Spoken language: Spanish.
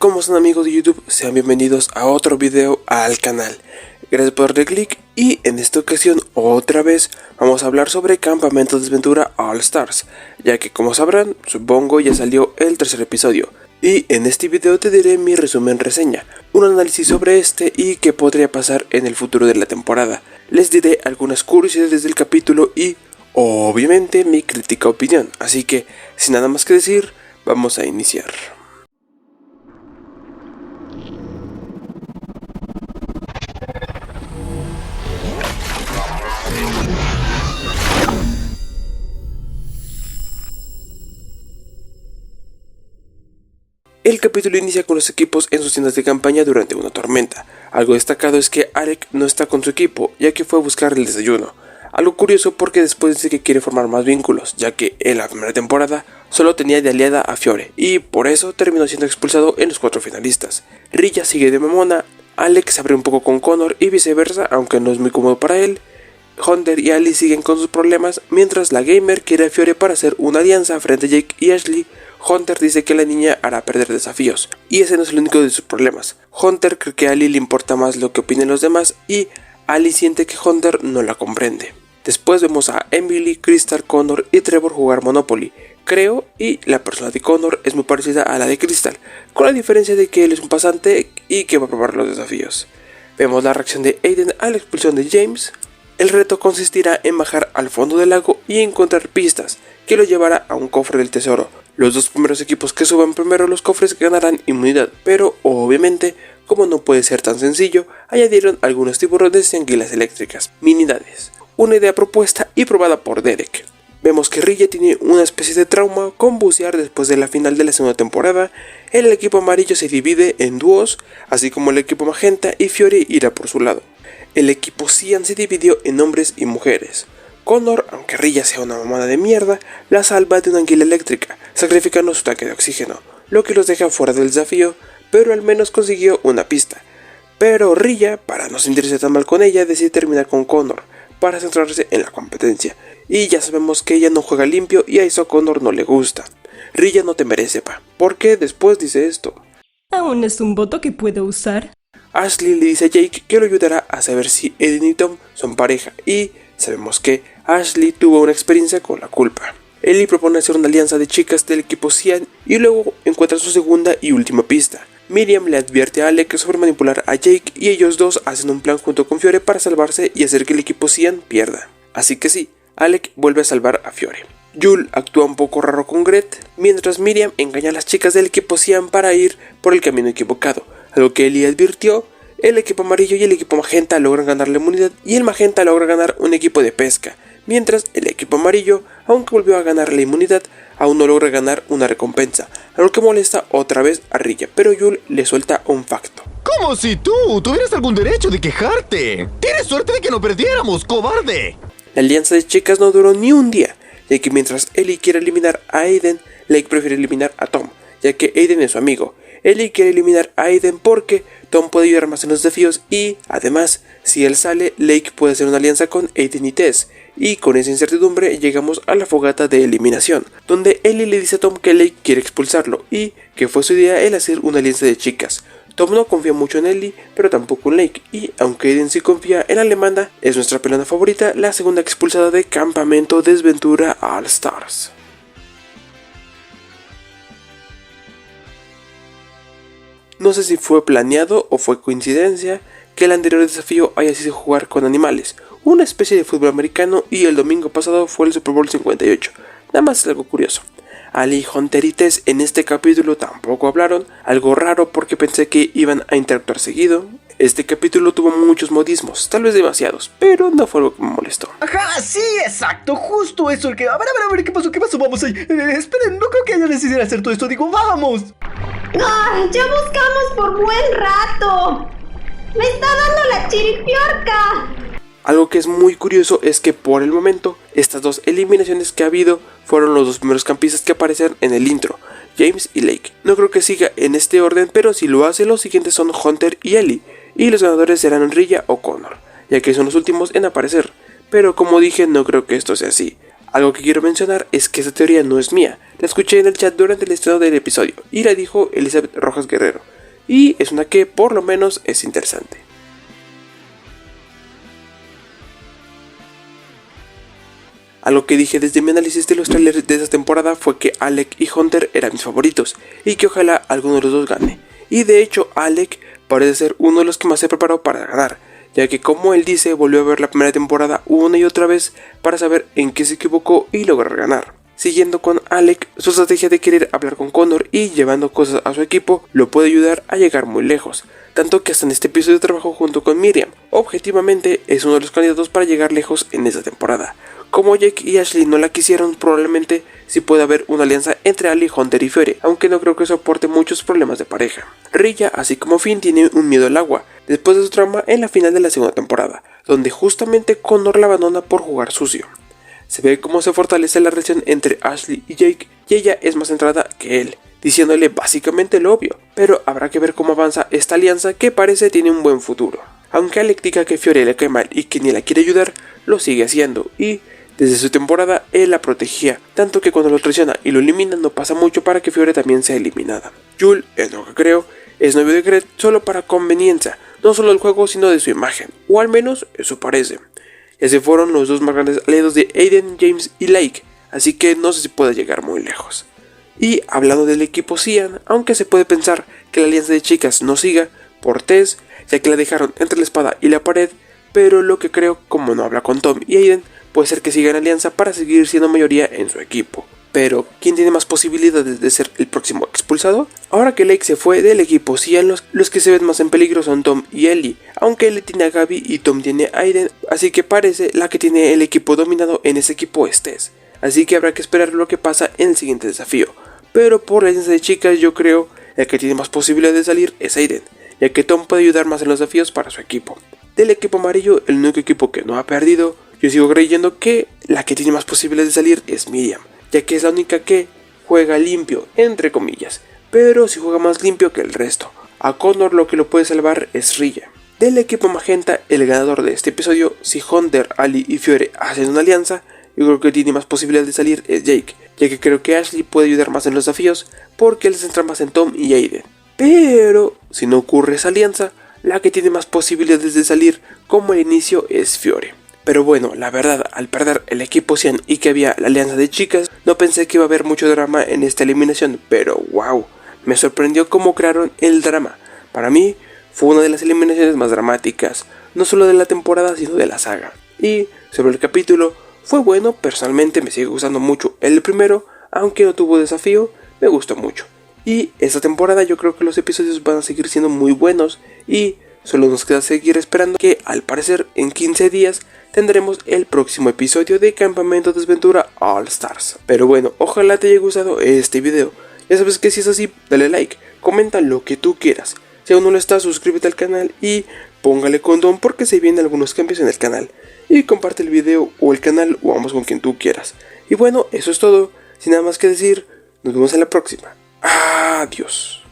¿Cómo están, amigos de YouTube? Sean bienvenidos a otro video al canal. Gracias por darle click y en esta ocasión otra vez vamos a hablar sobre Campamento Desventura All Stars, ya que como sabrán, supongo ya salió el tercer episodio. Y en este video te diré mi resumen reseña, un análisis sobre este y qué podría pasar en el futuro de la temporada. Les diré algunas curiosidades del capítulo y obviamente mi crítica opinión, así que sin nada más que decir, vamos a iniciar. El capítulo inicia con los equipos en sus tiendas de campaña durante una tormenta. Algo destacado es que Alec no está con su equipo, ya que fue a buscar el desayuno. Algo curioso porque después dice que quiere formar más vínculos, ya que en la primera temporada solo tenía de aliada a Fiore, y por eso terminó siendo expulsado en los 4 finalistas. Rilla sigue de mamona, Alec se abre un poco con Connor y viceversa, aunque no es muy cómodo para él. Hunter y Ali siguen con sus problemas, mientras la gamer quiere a Fiore para hacer una alianza frente a Jake y Ashley. Hunter dice que la niña hará perder desafíos, y ese no es el único de sus problemas. Hunter cree que a Ali le importa más lo que opinen los demás, y Ali siente que Hunter no la comprende. Después vemos a Emily, Crystal, Connor y Trevor jugar Monopoly. Creo, y la persona de Connor es muy parecida a la de Crystal, con la diferencia de que él es un pasante y que va a probar los desafíos. Vemos la reacción de Aiden a la expulsión de James. El reto consistirá en bajar al fondo del lago y encontrar pistas que lo llevará a un cofre del tesoro. Los dos primeros equipos que suban primero los cofres ganarán inmunidad, pero obviamente, como no puede ser tan sencillo, añadieron algunos tiburones y anguilas eléctricas, minidades. Una idea propuesta y probada por Derek. Vemos que Rilla tiene una especie de trauma con bucear después de la final de la segunda temporada. El equipo amarillo se divide en dúos, así como el equipo magenta, y Fiore irá por su lado. El equipo Cyan se dividió en hombres y mujeres. Connor, aunque Rilla sea una mamada de mierda, la salva de una anguila eléctrica, sacrificando su tanque de oxígeno, lo que los deja fuera del desafío, pero al menos consiguió una pista. Pero Rilla, para no sentirse tan mal con ella, decide terminar con Connor, para centrarse en la competencia. Y ya sabemos que ella no juega limpio y a eso a Connor no le gusta. Rilla no te merece, pa. ¿Por qué después dice esto? ¿Aún es un voto que puedo usar? Ashley le dice a Jake que lo ayudará a saber si Aiden y Tom son pareja, y sabemos que Ashley tuvo una experiencia con la culpa. Ellie propone hacer una alianza de chicas del equipo Cyan y luego encuentra su segunda y última pista. Miriam le advierte a Alec sobre manipular a Jake y ellos dos hacen un plan junto con Fiore para salvarse y hacer que el equipo Cyan pierda. Así que sí, Alec vuelve a salvar a Fiore. Yul actúa un poco raro con Gret, mientras Miriam engaña a las chicas del equipo Cyan para ir por el camino equivocado. Algo que Ellie advirtió. El equipo amarillo y el equipo magenta logran ganar la inmunidad y el magenta logra ganar un equipo de pesca, mientras el equipo amarillo, aunque volvió a ganar la inmunidad, aún no logra ganar una recompensa, algo que molesta otra vez a Rilla, pero Yul le suelta un facto. Como si tú tuvieras algún derecho de quejarte. Tienes suerte de que no perdiéramos, cobarde. La alianza de chicas no duró ni un día, ya que mientras Ellie quiere eliminar a Aiden, Lake prefiere eliminar a Tom, ya que Aiden es su amigo. Ellie quiere eliminar a Aiden porque Tom puede ayudar más en los desafíos y, además, si él sale, Lake puede hacer una alianza con Aiden y Tess. Y con esa incertidumbre llegamos a la fogata de eliminación, donde Ellie le dice a Tom que Lake quiere expulsarlo y que fue su idea el hacer una alianza de chicas. Tom no confía mucho en Ellie, pero tampoco en Lake, y aunque Aiden sí confía en la alemana, es nuestra pelona favorita, la segunda expulsada de Campamento Desventura All Stars. No sé si fue planeado o fue coincidencia que el anterior desafío haya sido jugar con animales, una especie de fútbol americano, y el domingo pasado fue el Super Bowl 58. Nada más es algo curioso. Ali, Hunter y Tess en este capítulo tampoco hablaron, algo raro porque pensé que iban a interactuar seguido. Este capítulo tuvo muchos modismos, tal vez demasiados, pero no fue algo que me molestó. Ajá, sí, exacto, justo eso. El que... A ver, ¿qué pasó? Vamos ahí. Esperen, no creo que ella decidiera hacer todo esto. Digo, vamos. ¡Ay, ya buscamos por buen rato! ¡Me está dando la chiripiorca! Algo que es muy curioso es que por el momento, estas dos eliminaciones que ha habido fueron los dos primeros campistas que aparecen en el intro, James y Lake. No creo que siga en este orden, pero si lo hace, los siguientes son Hunter y Ellie, y los ganadores serán Rilla o Connor, ya que son los últimos en aparecer. Pero como dije, no creo que esto sea así. Algo que quiero mencionar es que esa teoría no es mía, la escuché en el chat durante el estreno del episodio y la dijo Elizabeth Rojas Guerrero, y es una que por lo menos es interesante. Algo que dije desde mi análisis de los trailers de esta temporada fue que Alec y Hunter eran mis favoritos y que ojalá alguno de los dos gane. Y de hecho Alec parece ser uno de los que más se preparó para ganar, ya que como él dice volvió a ver la primera temporada una y otra vez para saber en qué se equivocó y lograr ganar. Siguiendo con Alec, su estrategia de querer hablar con Connor y llevando cosas a su equipo lo puede ayudar a llegar muy lejos, tanto que hasta en este episodio trabajó junto con Miriam. Objetivamente es uno de los candidatos para llegar lejos en esta temporada. Como Jake y Ashley no la quisieron, probablemente sí puede haber una alianza entre Ali, Hunter y Fiore, aunque no creo que eso aporte muchos problemas de pareja. Rilla, así como Finn, tiene un miedo al agua, después de su trauma en la final de la segunda temporada, donde justamente Connor la abandona por jugar sucio. Se ve cómo se fortalece la relación entre Ashley y Jake, y ella es más centrada que él, diciéndole básicamente lo obvio, pero habrá que ver cómo avanza esta alianza que parece tiene un buen futuro. Aunque Alec diga que Fiore le cae mal y que ni la quiere ayudar, lo sigue haciendo, y desde su temporada él la protegía, tanto que cuando lo traiciona y lo elimina no pasa mucho para que Fiore también sea eliminada. Joel, en lo que creo, es novio de Gret solo para conveniencia, no solo del juego sino de su imagen, o al menos eso parece. Ya se fueron los dos más grandes aliados de Aiden, James y Lake, así que no sé si puede llegar muy lejos. Y hablando del equipo Cian, aunque se puede pensar que la alianza de chicas no siga por Tess, ya que la dejaron entre la espada y la pared, pero lo que creo, como no habla con Tom y Aiden, puede ser que siga en alianza para seguir siendo mayoría en su equipo. Pero, ¿quién tiene más posibilidades de ser el próximo expulsado? Ahora que Lake se fue del equipo Cian, los que se ven más en peligro son Tom y Ellie, aunque Ellie tiene a Gaby y Tom tiene a Aiden, así que parece la que tiene el equipo dominado en ese equipo es Tess. Así que habrá que esperar lo que pasa en el siguiente desafío. Pero por la alianza de chicas yo creo el que tiene más posibilidades de salir es Aiden, ya que Tom puede ayudar más en los desafíos para su equipo. Del equipo amarillo, el único equipo que no ha perdido, yo sigo creyendo que la que tiene más posibilidades de salir es Miriam, ya que es la única que juega limpio, entre comillas, pero si juega más limpio que el resto. A Connor lo que lo puede salvar es Rilla. Del equipo magenta, el ganador de este episodio, si Hunter, Ali y Fiore hacen una alianza, yo creo que tiene más posibilidades de salir es Jake, ya que creo que Ashley puede ayudar más en los desafíos porque él se centra más en Tom y Aiden. Pero si no ocurre esa alianza, la que tiene más posibilidades de salir como el inicio es Fiore. Pero bueno, la verdad, al perder el equipo Cian y que había la alianza de chicas, no pensé que iba a haber mucho drama en esta eliminación, pero wow, me sorprendió cómo crearon el drama. Para mí, fue una de las eliminaciones más dramáticas, no solo de la temporada, sino de la saga. Y sobre el capítulo, fue bueno, personalmente me sigue gustando mucho el primero, aunque no tuvo desafío, me gustó mucho. Y esta temporada yo creo que los episodios van a seguir siendo muy buenos y solo nos queda seguir esperando que al parecer en 15 días tendremos el próximo episodio de Campamento Desventura All Stars. Pero bueno, ojalá te haya gustado este video. Ya sabes que si es así, dale like, comenta lo que tú quieras. Si aún no lo estás, suscríbete al canal y póngale condón porque se vienen algunos cambios en el canal. Y comparte el video o el canal o ambos con quien tú quieras. Y bueno, eso es todo. Sin nada más que decir, nos vemos en la próxima. Adiós.